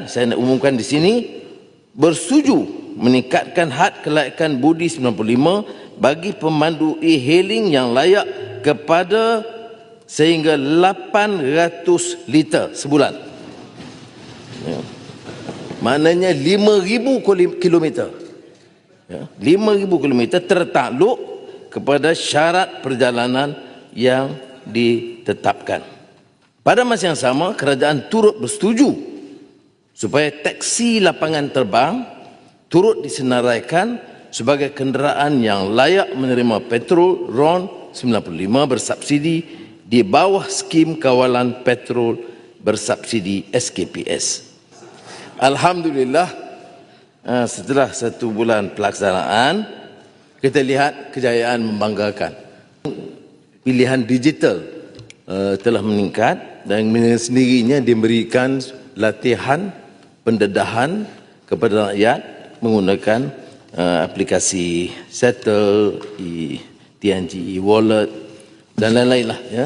Kerajaan, saya nak umumkan di sini, bersetuju meningkatkan had kelayakan budi 95 bagi pemandu e-hailing yang layak kepada sehingga 800 liter sebulan. Ya. Maknanya 5,000 kilometer. Ya. 5,000 kilometer tertakluk kepada syarat perjalanan yang ditetapkan. Pada masa yang sama, kerajaan turut bersetuju supaya taksi lapangan terbang turut disenaraikan sebagai kenderaan yang layak menerima petrol RON 95 bersubsidi di bawah skim kawalan petrol bersubsidi SKPS. Alhamdulillah, setelah 1 bulan pelaksanaan, kita lihat kejayaan membanggakan. Pilihan digital telah meningkat dan dengan sendirinya diberikan latihan pendedahan kepada rakyat menggunakan aplikasi Settle, TNG, e-wallet dan lain-lain lah, ya.